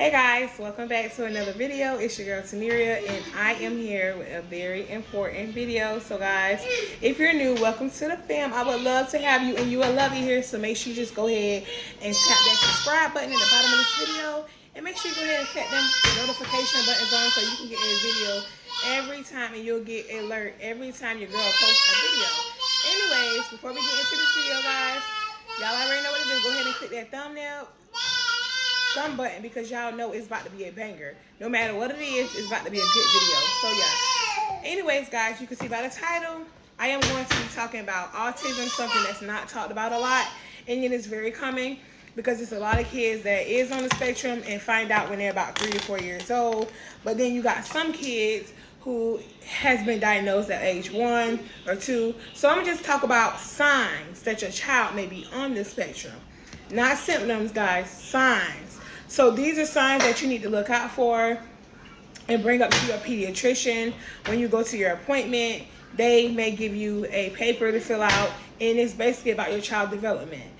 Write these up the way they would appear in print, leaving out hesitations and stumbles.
Hey guys, welcome back to another video. It's your girl Taneria, and I am here with a very important video. So guys, if you're new, welcome to the fam. I would love to have you, and you will love it here. So make sure you just go ahead and tap that subscribe button at the bottom of this video, and make sure you go ahead and tap them notification buttons on so you can get a video every time, and you'll get an alert every time your girl posts a video. Anyways, before we get into this video, guys, y'all already know what to do. Go ahead and click that thumb button, because y'all know it's about to be a banger. No matter what it is, it's about to be a good video. So yeah, anyways guys, you can see by the title, I am going to be talking about autism, something that's not talked about a lot, and it is very common because it's a lot of kids that is on the spectrum and find out when they're about 3 to 4 years old. But then you got some kids who has been diagnosed at age 1 or 2. So I'm gonna just talk about signs that your child may be on the spectrum. Not symptoms, guys, signs. So these are signs that you need to look out for and bring up to your pediatrician. When you go to your appointment, they may give you a paper to fill out, and it's basically about your child development.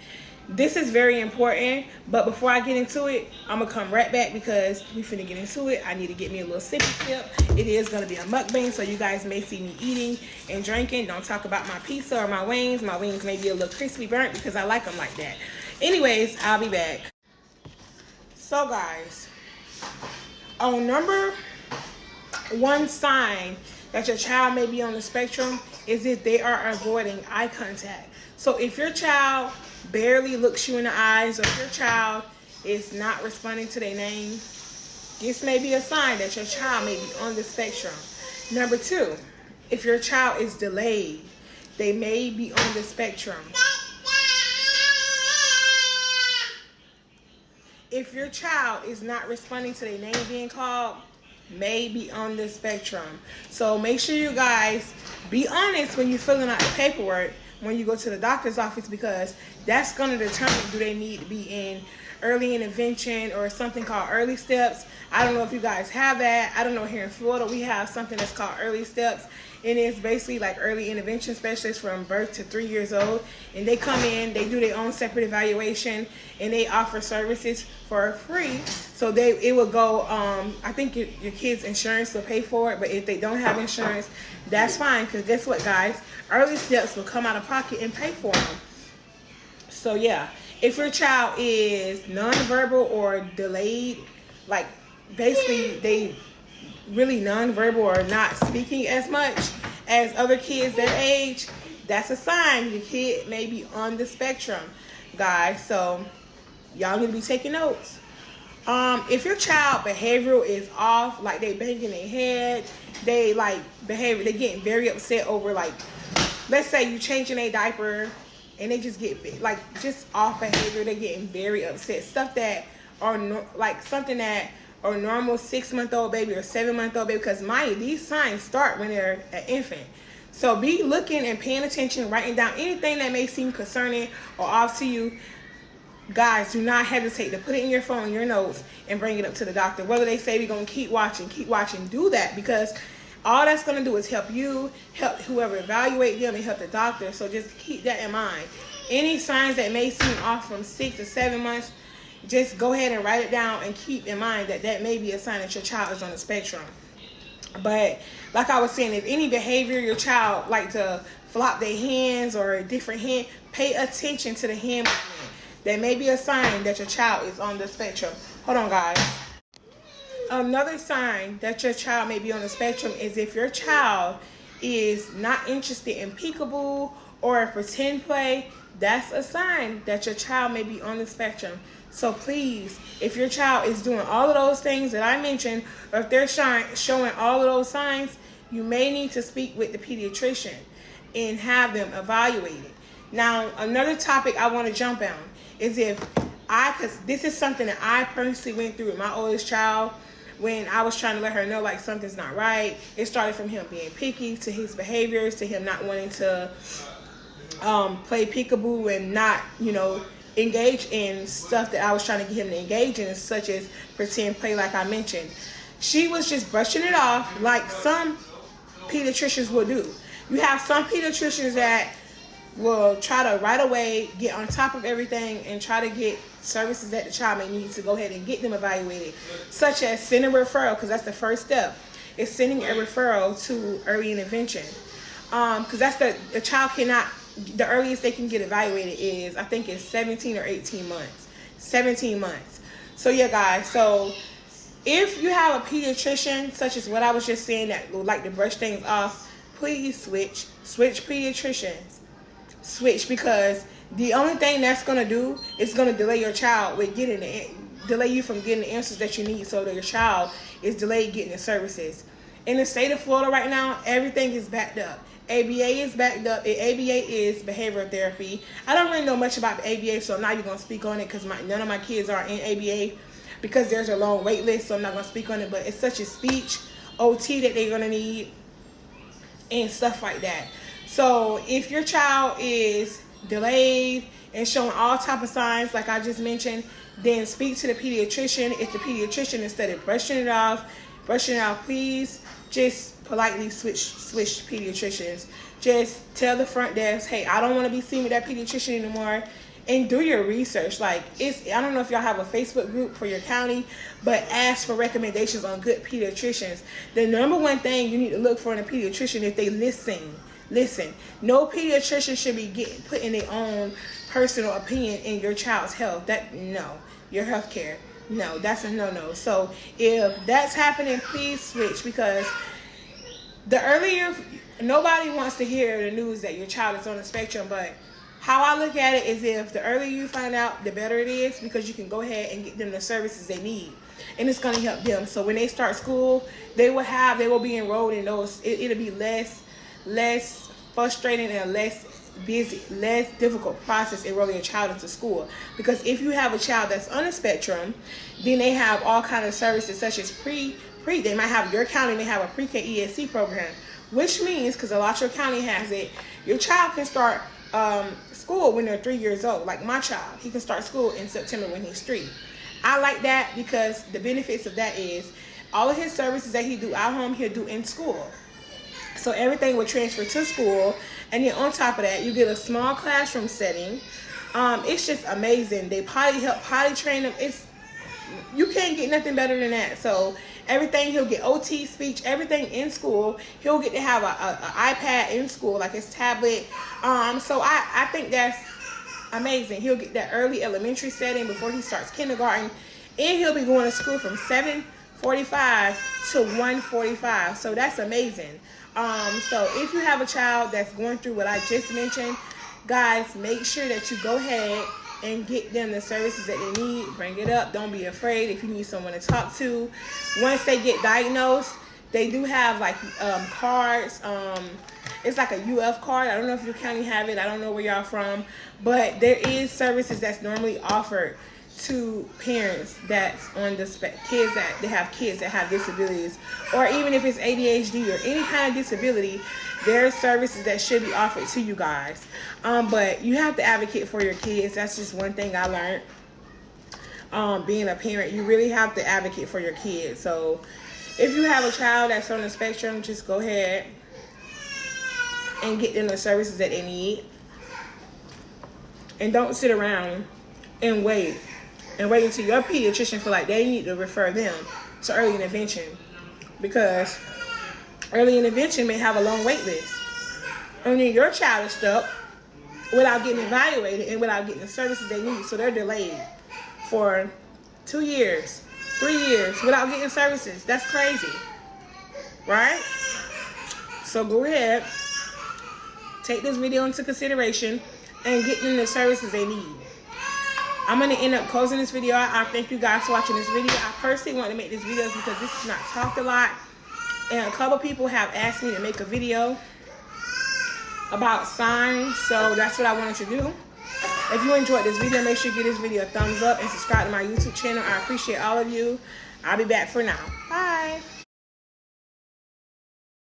This is very important, but before I get into it, I'm gonna come right back because we finna get into it. I need to get me a little sippy sip. It is gonna be a mukbang, so you guys may see me eating and drinking. Don't talk about my pizza or my wings. My wings may be a little crispy burnt because I like them like that. Anyways, I'll be back. So guys, on number one sign that your child may be on the spectrum is if they are avoiding eye contact. So if your child barely looks you in the eyes, or if your child is not responding to their name, this may be a sign that your child may be on the spectrum. Number two, if your child is delayed, they may be on the spectrum. If your child is not responding to their name being called, may be on the spectrum. So make sure you guys be honest when you're filling out the paperwork when you go to the doctor's office, because that's going to determine do they need to be in early intervention or something called early steps. I don't know if you guys have that. I don't know, here in Florida we have something that's called early steps, and it's basically like early intervention specialists from birth to 3 years old, and they come in, they do their own separate evaluation, and they offer services for free. So it will go, I think your kid's insurance will pay for it, but if they don't have insurance, that's fine, because guess what guys, early steps will come out of pocket and pay for them. So yeah, if your child is nonverbal or delayed, like basically they really nonverbal or not speaking as much as other kids that age, that's a sign your kid may be on the spectrum, guys. So y'all need to be taking notes. If your child behavioral is off, like they banging their head, they like behavior, they getting very upset over, like, let's say you changing a diaper and they just get like just off behavior, they getting very upset, stuff that are like something that or normal 6-month-old baby or 7-month-old baby, because mind you, these signs start when they're an infant. So be looking and paying attention, writing down anything that may seem concerning or off to you. Guys, do not hesitate to put it in your phone, your notes, and bring it up to the doctor. Whether they say we're going to keep watching, do that, because all that's going to do is help you, help whoever evaluate them, and help the doctor. So just keep that in mind. Any signs that may seem off from 6 to 7 months, just go ahead and write it down and keep in mind that that may be a sign that your child is on the spectrum. But like I was saying, if any behavior your child like to flop their hands or a different hand, pay attention to the hand movement. That may be a sign that your child is on the spectrum. Hold on guys. Another sign that your child may be on the spectrum is if your child is not interested in peekaboo or pretend play. That's a sign that your child may be on the spectrum. So please, if your child is doing all of those things that I mentioned, or if they're showing all of those signs, you may need to speak with the pediatrician and have them evaluated. Now, another topic I want to jump on is because this is something that I personally went through with my oldest child when I was trying to let her know like something's not right. It started from him being picky, to his behaviors, to him not wanting to play peekaboo and not, engage in stuff that I was trying to get him to engage in, such as pretend play, like I mentioned. She was just brushing it off like some pediatricians will do. You have some pediatricians that will try to right away get on top of everything and try to get services that the child may need to go ahead and get them evaluated, such as send a referral, because that's the first step, is sending a referral to early intervention. Because that's the child cannot, the earliest they can get evaluated is, I think it's 17 or 18 months. 17 months. So yeah, guys, so if you have a pediatrician, such as what I was just saying, that would like to brush things off, please switch pediatricians. Switch, because the only thing that's going to do is going to delay your child with delay you from getting the answers that you need, so that your child is delayed getting the services. In the state of Florida right now, everything is backed up. ABA is backed up. ABA is behavioral therapy. I don't really know much about the ABA, so I'm not even going to speak on it because none of my kids are in ABA because there's a long wait list, so I'm not going to speak on it. But it's such as speech, OT that they're going to need, and stuff like that. So if your child is delayed and showing all type of signs like I just mentioned, then speak to the pediatrician. If the pediatrician, instead of brushing it off, please just politely switch pediatricians. Just tell the front desk, hey, I don't want to be seen with that pediatrician anymore. And do your research. Like, I don't know if y'all have a Facebook group for your county, but ask for recommendations on good pediatricians. The number one thing you need to look for in a pediatrician is they listen. No pediatrician should be putting their own personal opinion in your child's health. Your health care. No, that's a no-no. So if that's happening, please switch, because the earlier, nobody wants to hear the news that your child is on the spectrum, but how I look at it is, if the earlier you find out, the better it is, because you can go ahead and get them the services they need, and it's going to help them. So when they start school, they will be enrolled in those. It'll be less frustrating and less difficult process enrolling a child into school. Because if you have a child that's on the spectrum, then they have all kinds of services, such as they might have, your county may have a pre-K ESC program, which means, because a lot of your county has it, your child can start school when they're 3 years old. Like my child, he can start school in September when he's 3. I like that because the benefits of that is all of his services that he do at home, he'll do in school. So everything will transfer to school, and then on top of that, you get a small classroom setting. It's just amazing. They help potty train him. You can't get nothing better than that. So everything, he'll get OT, speech, everything in school. He'll get to have an iPad in school, like his tablet. So I think that's amazing. He'll get that early elementary setting before he starts kindergarten, and he'll be going to school from 7:45 to 1:45. So that's amazing. So if you have a child that's going through what I just mentioned, guys, make sure that you go ahead and get them the services that they need. Bring it up. Don't be afraid if you need someone to talk to. Once they get diagnosed, they do have like cards. It's like a UF card. I don't know if your county have it. I don't know where y'all from, but there is services that's normally offered to parents that's on the kids that have disabilities, or even if it's ADHD or any kind of disability, there are services that should be offered to you guys. But you have to advocate for your kids. That's just one thing I learned. Being a parent, you really have to advocate for your kids. So if you have a child that's on the spectrum, just go ahead and get them the services that they need. And don't sit around and wait until your pediatrician feel like they need to refer them to early intervention, because early intervention may have a long wait list, and then your child is stuck without getting evaluated and without getting the services they need. So they're delayed for 2 years, 3 years without getting services. That's crazy, right? So go ahead, take this video into consideration and get them the services they need. I'm going to end up closing this video. I thank you guys for watching this video. I personally want to make this video because this is not talked a lot, and a couple people have asked me to make a video about signs, so that's what I wanted to do. If you enjoyed this video, make sure you give this video a thumbs up and subscribe to my YouTube channel. I appreciate all of you. I'll be back for now. Bye.